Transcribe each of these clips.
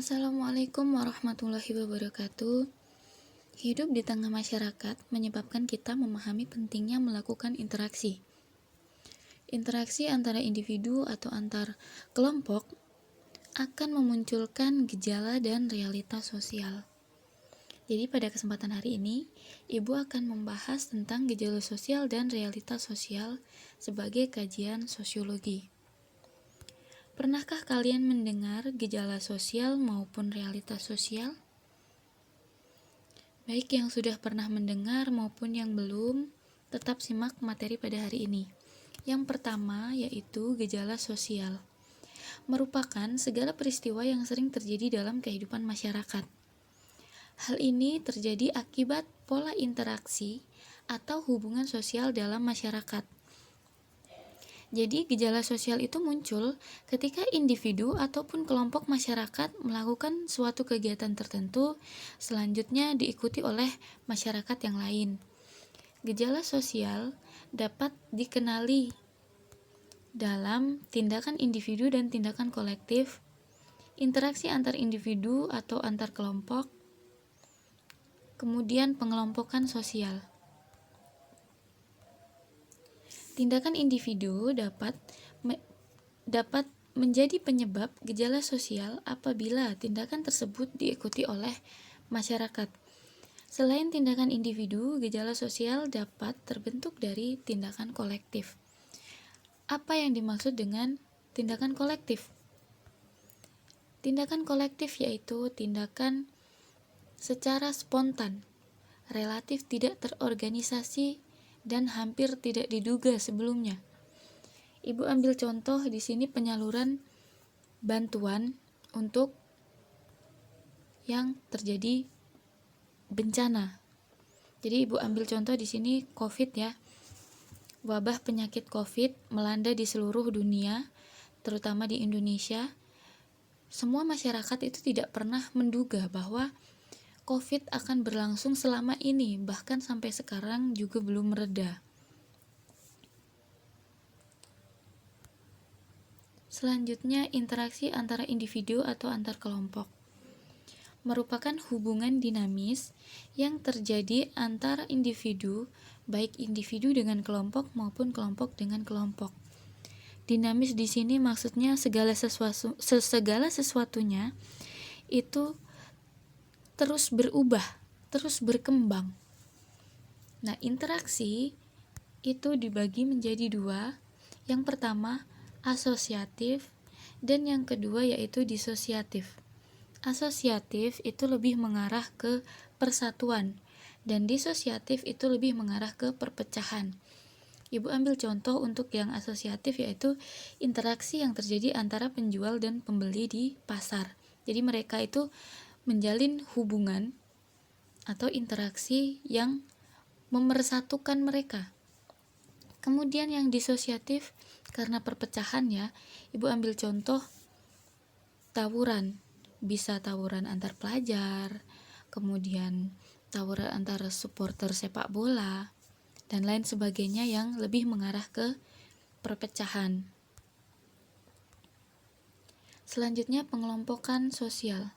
Assalamualaikum warahmatullahi wabarakatuh. Hidup di tengah masyarakat menyebabkan kita memahami pentingnya melakukan interaksi. Interaksi antara individu atau antar kelompok akan memunculkan gejala dan realitas sosial. Jadi pada kesempatan hari ini, Ibu akan membahas tentang gejala sosial dan realitas sosial sebagai kajian sosiologi. Pernahkah kalian mendengar gejala sosial maupun realitas sosial? Baik yang sudah pernah mendengar maupun yang belum, tetap simak materi pada hari ini. Yang pertama yaitu gejala sosial. Merupakan segala peristiwa yang sering terjadi dalam kehidupan masyarakat. Hal ini terjadi akibat pola interaksi atau hubungan sosial dalam masyarakat. Jadi gejala sosial itu muncul ketika individu ataupun kelompok masyarakat melakukan suatu kegiatan tertentu, selanjutnya diikuti oleh masyarakat yang lain. Gejala sosial dapat dikenali dalam tindakan individu dan tindakan kolektif, interaksi antar individu atau antar kelompok, kemudian pengelompokan sosial. Tindakan individu dapat menjadi penyebab gejala sosial apabila tindakan tersebut diikuti oleh masyarakat. Selain tindakan individu, gejala sosial dapat terbentuk dari tindakan kolektif. Apa yang dimaksud dengan tindakan kolektif? Tindakan kolektif yaitu tindakan secara spontan, relatif tidak terorganisasi, dan hampir tidak diduga sebelumnya. Ibu ambil contoh di sini penyaluran bantuan untuk yang terjadi bencana. Jadi Ibu ambil contoh di sini COVID ya. Wabah penyakit COVID melanda di seluruh dunia, terutama di Indonesia. Semua masyarakat itu tidak pernah menduga bahwa COVID akan berlangsung selama ini, bahkan sampai sekarang juga belum mereda. Selanjutnya, interaksi antara individu atau antar kelompok merupakan hubungan dinamis yang terjadi antara individu, baik individu dengan kelompok maupun kelompok dengan kelompok. Dinamis di sini maksudnya segala sesuatunya itu terus berubah, terus berkembang. Nah, interaksi itu dibagi menjadi dua. Yang pertama, asosiatif, dan yang kedua yaitu disosiatif. Asosiatif itu lebih mengarah ke persatuan, dan disosiatif itu lebih mengarah ke perpecahan. Ibu ambil contoh untuk yang asosiatif yaitu interaksi yang terjadi antara penjual dan pembeli di pasar. Jadi mereka itu menjalin hubungan atau interaksi yang memersatukan mereka. Kemudian yang disosiatif karena perpecahan ya, Ibu ambil contoh tawuran. Bisa tawuran antar pelajar, kemudian tawuran antar supporter sepak bola, dan lain sebagainya yang lebih mengarah ke perpecahan. Selanjutnya pengelompokan sosial.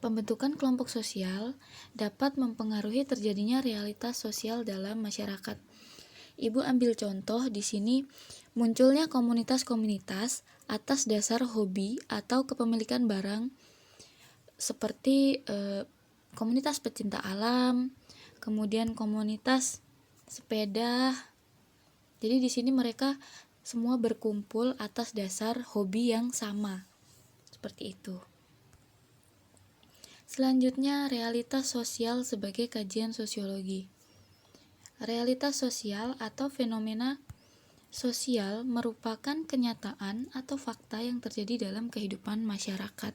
Pembentukan kelompok sosial dapat mempengaruhi terjadinya realitas sosial dalam masyarakat. Ibu ambil contoh di sini munculnya komunitas-komunitas atas dasar hobi atau kepemilikan barang seperti komunitas pecinta alam, kemudian komunitas sepeda. Jadi di sini mereka semua berkumpul atas dasar hobi yang sama. Seperti itu. Selanjutnya, realitas sosial sebagai kajian sosiologi. Realitas sosial atau fenomena sosial merupakan kenyataan atau fakta yang terjadi dalam kehidupan masyarakat.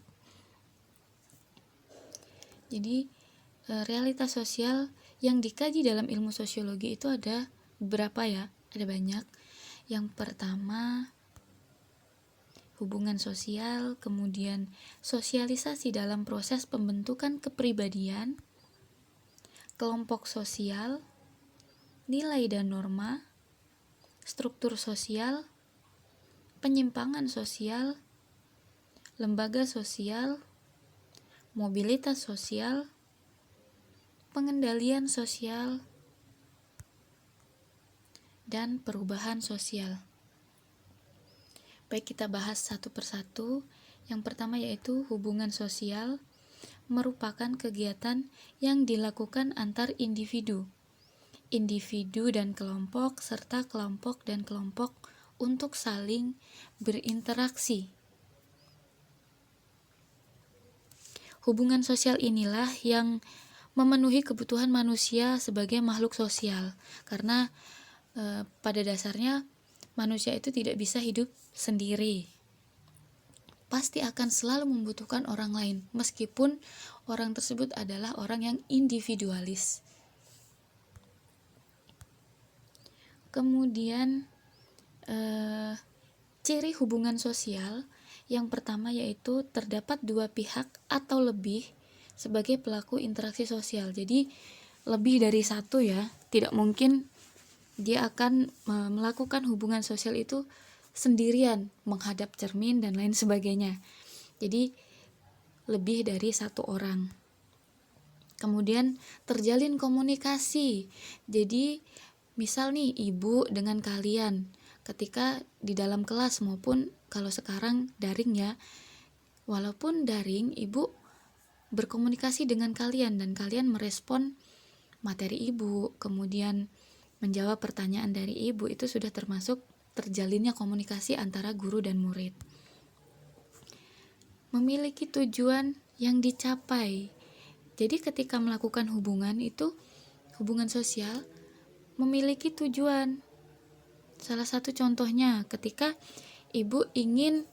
Jadi, realitas sosial yang dikaji dalam ilmu sosiologi itu ada beberapa ya, ada banyak. Yang pertama, hubungan sosial, kemudian sosialisasi dalam proses pembentukan kepribadian, kelompok sosial, nilai dan norma, struktur sosial, penyimpangan sosial, lembaga sosial, mobilitas sosial, pengendalian sosial, dan perubahan sosial. Baik, kita bahas satu persatu. Yang pertama yaitu hubungan sosial merupakan kegiatan yang dilakukan antar individu dan kelompok, serta kelompok dan kelompok untuk saling berinteraksi. Hubungan sosial inilah yang memenuhi kebutuhan manusia sebagai makhluk sosial, karena pada dasarnya manusia itu tidak bisa hidup sendiri. Pasti akan selalu membutuhkan orang lain, meskipun orang tersebut adalah orang yang individualis. Kemudian ciri hubungan sosial yang pertama yaitu terdapat dua pihak atau lebih sebagai pelaku interaksi sosial. Jadi lebih dari satu ya, tidak mungkin dia akan melakukan hubungan sosial itu sendirian, menghadap cermin dan lain sebagainya. Jadi lebih dari satu orang. Kemudian terjalin komunikasi. Jadi misal nih ibu dengan kalian ketika di dalam kelas maupun kalau sekarang daring ya. Walaupun daring, ibu berkomunikasi dengan kalian dan kalian merespon materi ibu, kemudian menjawab pertanyaan dari ibu, itu sudah termasuk terjalinnya komunikasi antara guru dan murid. Memiliki tujuan yang dicapai. Jadi ketika melakukan hubungan itu, hubungan sosial memiliki tujuan. Salah satu contohnya ketika ibu ingin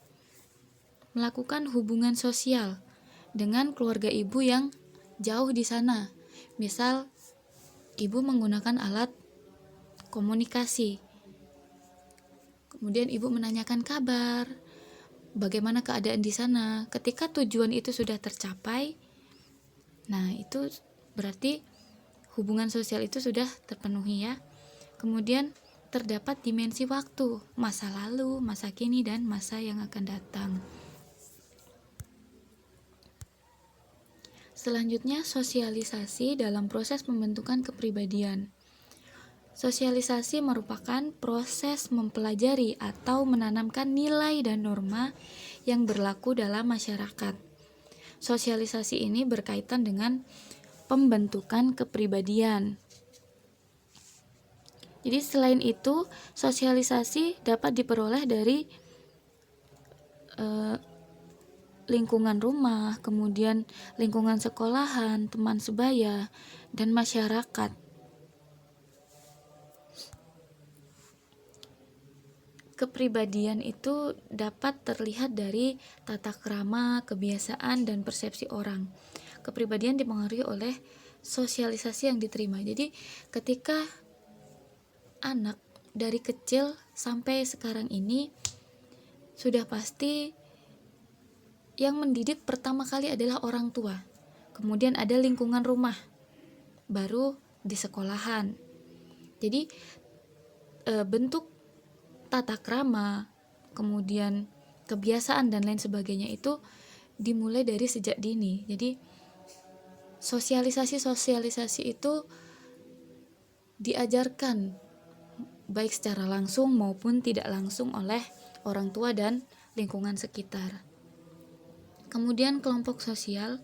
melakukan hubungan sosial dengan keluarga ibu yang jauh di sana. Misal ibu menggunakan alat komunikasi. Kemudian ibu menanyakan kabar, bagaimana keadaan di sana. Ketika tujuan itu sudah tercapai, nah itu berarti hubungan sosial itu sudah terpenuhi ya. Kemudian terdapat dimensi waktu, masa lalu, masa kini, dan masa yang akan datang. Selanjutnya, sosialisasi dalam proses pembentukan kepribadian. Sosialisasi merupakan proses mempelajari atau menanamkan nilai dan norma yang berlaku dalam masyarakat. Sosialisasi ini berkaitan dengan pembentukan kepribadian. Jadi selain itu, sosialisasi dapat diperoleh dari lingkungan rumah, kemudian lingkungan sekolahan, teman sebaya, dan masyarakat. Kepribadian itu dapat terlihat dari tata krama, kebiasaan, dan persepsi orang. Kepribadian dipengaruhi oleh sosialisasi yang diterima. Jadi ketika anak dari kecil sampai sekarang ini, sudah pasti yang mendidik pertama kali adalah orang tua. Kemudian ada lingkungan rumah, baru di sekolahan. Jadi bentuk tata krama, kemudian kebiasaan dan lain sebagainya itu dimulai dari sejak dini. Jadi sosialisasi itu diajarkan baik secara langsung maupun tidak langsung oleh orang tua dan lingkungan sekitar. Kemudian kelompok sosial.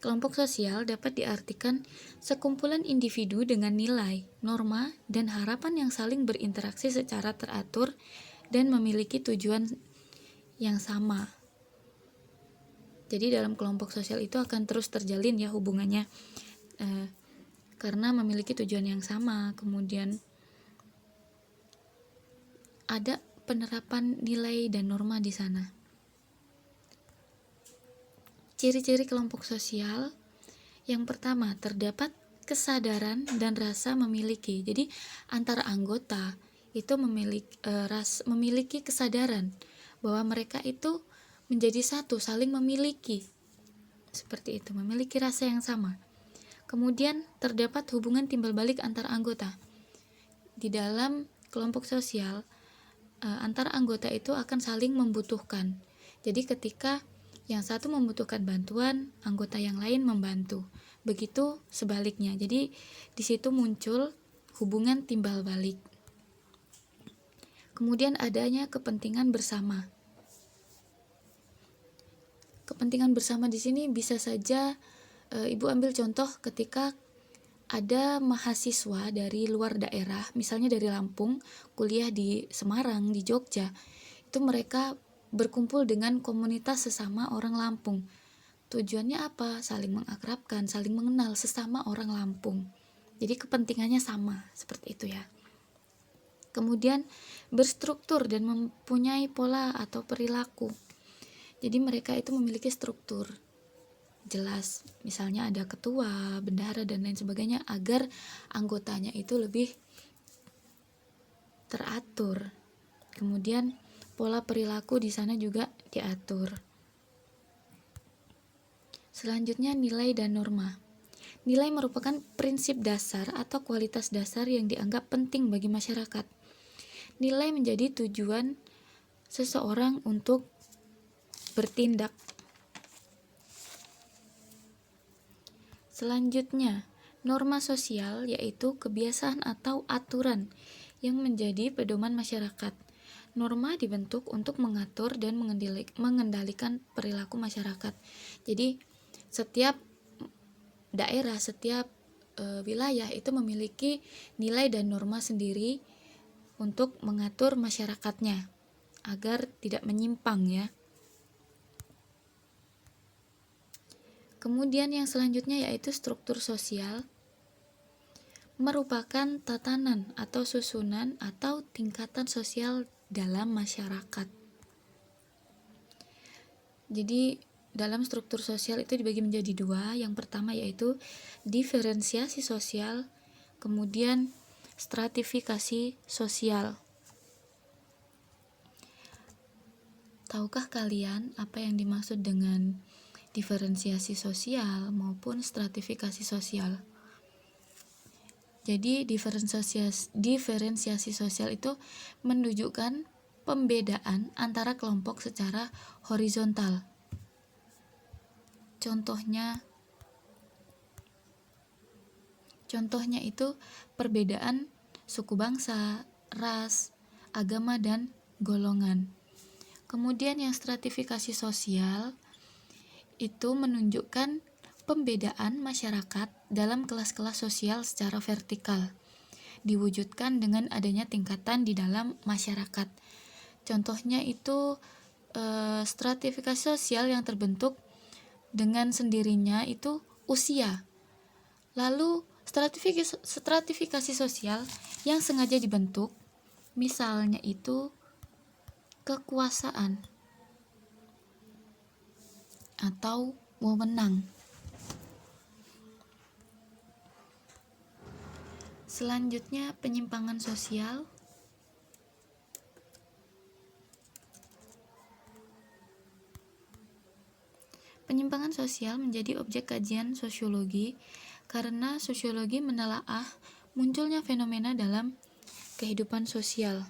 Kelompok sosial dapat diartikan sekumpulan individu dengan nilai, norma, dan harapan yang saling berinteraksi secara teratur dan memiliki tujuan yang sama. Jadi dalam kelompok sosial itu akan terus terjalin ya hubungannya, karena memiliki tujuan yang sama. Kemudian ada penerapan nilai dan norma di sana. Ciri-ciri kelompok sosial, yang pertama terdapat kesadaran dan rasa memiliki. Jadi antara anggota itu memiliki kesadaran bahwa mereka itu menjadi satu, saling memiliki. Seperti itu, memiliki rasa yang sama. Kemudian terdapat hubungan timbal balik antar anggota. Di dalam kelompok sosial, antar anggota itu akan saling membutuhkan. Jadi ketika Yang satu membutuhkan bantuan, anggota yang lain membantu. Begitu sebaliknya. Jadi di situ muncul hubungan timbal balik. Kemudian adanya kepentingan bersama. Kepentingan bersama di sini bisa saja Ibu ambil contoh ketika ada mahasiswa dari luar daerah, misalnya dari Lampung, kuliah di Semarang, di Jogja. Itu mereka berkumpul dengan komunitas sesama orang Lampung. Tujuannya apa? Saling mengakrabkan, saling mengenal sesama orang Lampung. Jadi kepentingannya sama, seperti itu ya. Kemudian berstruktur dan mempunyai pola atau perilaku. Jadi mereka itu memiliki struktur jelas, misalnya ada ketua, bendahara dan lain sebagainya, agar anggotanya itu lebih teratur. Kemudian pola perilaku di sana juga diatur. Selanjutnya nilai dan norma. Nilai merupakan prinsip dasar atau kualitas dasar yang dianggap penting bagi masyarakat. Nilai menjadi tujuan seseorang untuk bertindak. Selanjutnya, norma sosial yaitu kebiasaan atau aturan yang menjadi pedoman masyarakat. Norma dibentuk untuk mengatur dan mengendalikan perilaku masyarakat. Jadi, setiap daerah, setiap wilayah itu memiliki nilai dan norma sendiri untuk mengatur masyarakatnya agar tidak menyimpang ya. Kemudian yang selanjutnya yaitu struktur sosial, merupakan tatanan atau susunan atau tingkatan sosial dalam masyarakat. Jadi dalam struktur sosial itu dibagi menjadi dua. Yang pertama yaitu diferensiasi sosial, kemudian stratifikasi sosial. Tahukah kalian apa yang dimaksud dengan diferensiasi sosial maupun stratifikasi sosial? Jadi diferensiasi sosial itu menunjukkan pembedaan antara kelompok secara horizontal. Contohnya itu perbedaan suku bangsa, ras, agama, dan golongan. Kemudian yang stratifikasi sosial itu menunjukkan pembedaan masyarakat dalam kelas-kelas sosial secara vertikal, diwujudkan dengan adanya tingkatan di dalam masyarakat. Contohnya itu stratifikasi sosial yang terbentuk dengan sendirinya itu usia. Lalu stratifikasi sosial yang sengaja dibentuk, misalnya itu kekuasaan atau wewenang. Selanjutnya penyimpangan sosial. Penyimpangan sosial menjadi objek kajian sosiologi karena sosiologi menelaah munculnya fenomena dalam kehidupan sosial.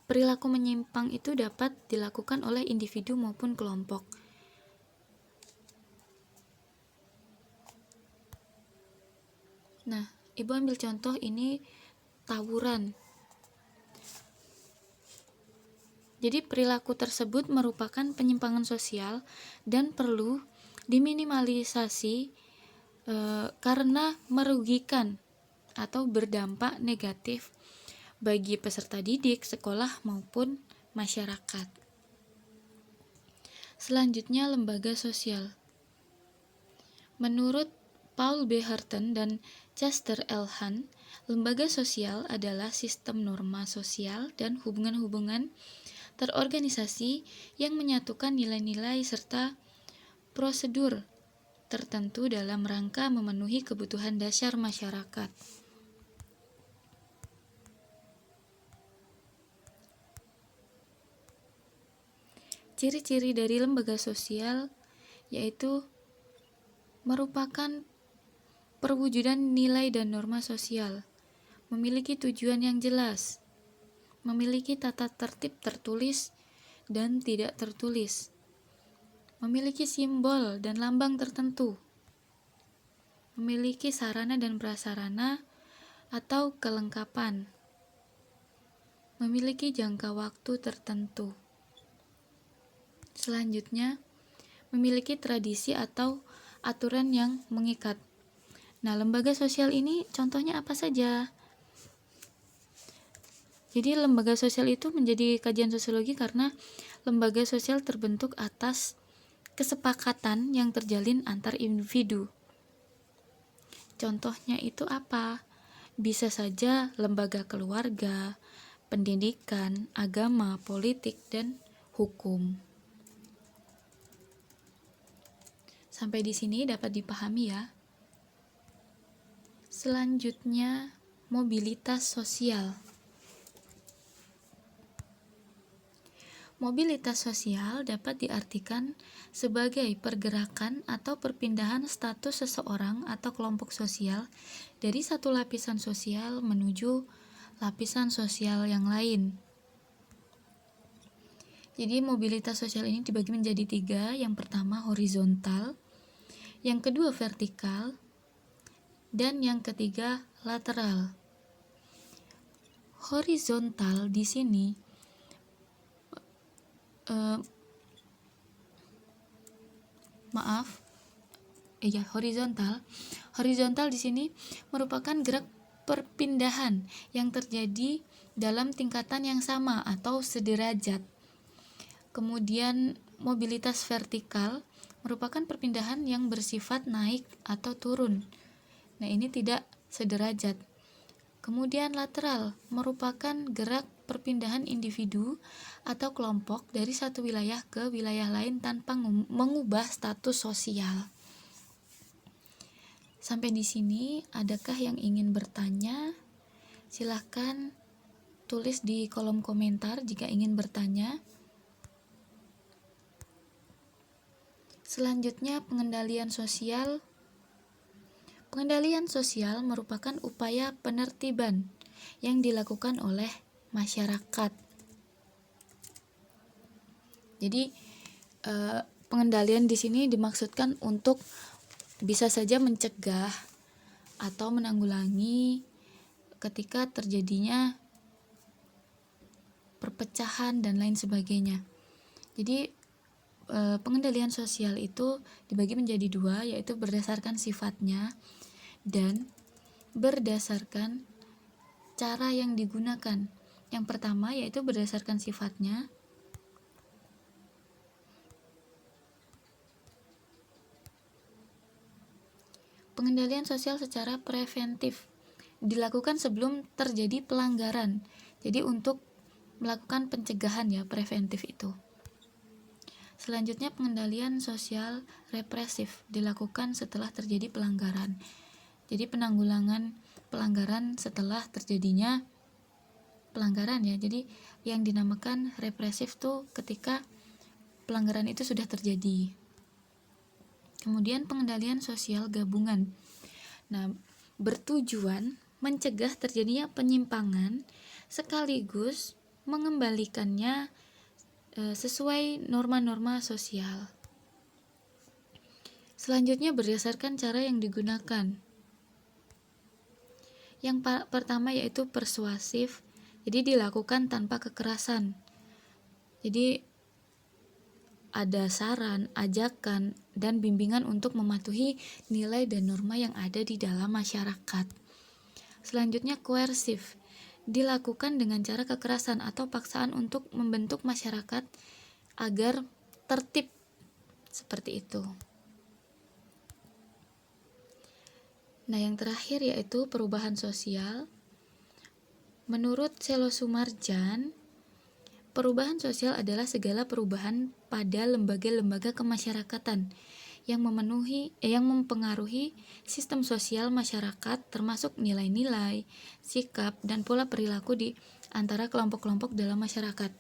Perilaku menyimpang itu dapat dilakukan oleh individu maupun kelompok. Nah, Ibu ambil contoh ini tawuran. Jadi perilaku tersebut merupakan penyimpangan sosial dan perlu diminimalisasi karena merugikan atau berdampak negatif bagi peserta didik, sekolah, maupun masyarakat. Selanjutnya, lembaga sosial. Menurut Paul B. Hurton dan Chester L. Hunt, lembaga sosial adalah sistem norma sosial dan hubungan-hubungan terorganisasi yang menyatukan nilai-nilai serta prosedur tertentu dalam rangka memenuhi kebutuhan dasar masyarakat. Ciri-ciri dari lembaga sosial yaitu merupakan perwujudan nilai dan norma sosial, memiliki tujuan yang jelas, memiliki tata tertib tertulis dan tidak tertulis, memiliki simbol dan lambang tertentu, memiliki sarana dan prasarana atau kelengkapan, memiliki jangka waktu tertentu. Selanjutnya, memiliki tradisi atau aturan yang mengikat. Nah, lembaga sosial ini contohnya apa saja? Jadi lembaga sosial itu menjadi kajian sosiologi karena lembaga sosial terbentuk atas kesepakatan yang terjalin antar individu. Contohnya itu apa? Bisa saja lembaga keluarga, pendidikan, agama, politik, dan hukum. Sampai di sini dapat dipahami ya. Selanjutnya, mobilitas sosial. Mobilitas sosial dapat diartikan sebagai pergerakan atau perpindahan status seseorang atau kelompok sosial dari satu lapisan sosial menuju lapisan sosial yang lain. Jadi mobilitas sosial ini dibagi menjadi 3. Yang pertama horizontal, yang kedua vertikal, dan yang ketiga lateral. Horizontal di sini horizontal di sini merupakan gerak perpindahan yang terjadi dalam tingkatan yang sama atau sederajat. Kemudian mobilitas vertikal merupakan perpindahan yang bersifat naik atau turun. Nah, ini tidak sederajat. Kemudian lateral merupakan gerak perpindahan individu atau kelompok dari satu wilayah ke wilayah lain tanpa mengubah status sosial. Sampai di sini, adakah yang ingin bertanya? Silahkan tulis di kolom komentar jika ingin bertanya. Selanjutnya, pengendalian sosial. Pengendalian sosial merupakan upaya penertiban yang dilakukan oleh masyarakat. Jadi pengendalian di sini dimaksudkan untuk bisa saja mencegah atau menanggulangi ketika terjadinya perpecahan dan lain sebagainya. Jadi pengendalian sosial itu dibagi menjadi 2, yaitu berdasarkan sifatnya dan berdasarkan cara yang digunakan. Yang pertama yaitu berdasarkan sifatnya. Pengendalian sosial secara preventif dilakukan sebelum terjadi pelanggaran. Jadi untuk melakukan pencegahan ya, preventif itu. Selanjutnya pengendalian sosial represif dilakukan setelah terjadi pelanggaran. Jadi penanggulangan pelanggaran setelah terjadinya pelanggaran ya. Jadi yang dinamakan represif tuh ketika pelanggaran itu sudah terjadi. Kemudian pengendalian sosial gabungan. Nah, bertujuan mencegah terjadinya penyimpangan sekaligus mengembalikannya sesuai norma-norma sosial. Selanjutnya berdasarkan cara yang digunakan. Yang pertama yaitu persuasif, jadi dilakukan tanpa kekerasan. Jadi ada saran, ajakan, dan bimbingan untuk mematuhi nilai dan norma yang ada di dalam masyarakat. Selanjutnya koersif, dilakukan dengan cara kekerasan atau paksaan untuk membentuk masyarakat agar tertib, seperti itu. Nah, yang terakhir yaitu perubahan sosial. Menurut Selo Sumarjan, perubahan sosial adalah segala perubahan pada lembaga-lembaga kemasyarakatan yang mempengaruhi sistem sosial masyarakat, termasuk nilai-nilai, sikap, dan pola perilaku di antara kelompok-kelompok dalam masyarakat.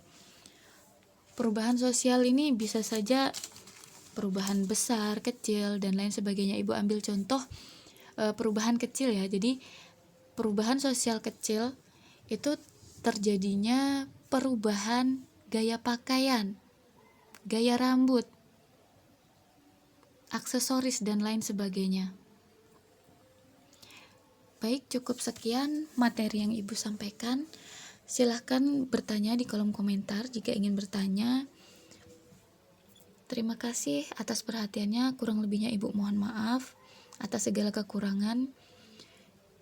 Perubahan sosial ini bisa saja perubahan besar, kecil, dan lain sebagainya. Ibu ambil contoh perubahan kecil ya. Jadi perubahan sosial kecil itu terjadinya perubahan gaya pakaian, gaya rambut, aksesoris, dan lain sebagainya. Baik, cukup sekian materi yang Ibu sampaikan. Silahkan bertanya di kolom komentar jika ingin bertanya. Terima kasih atas perhatiannya. Kurang lebihnya Ibu mohon maaf. Atas segala kekurangan,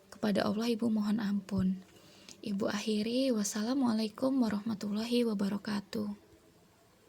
kepada Allah Ibu mohon ampun. Ibu akhiri, wassalamualaikum warahmatullahi wabarakatuh.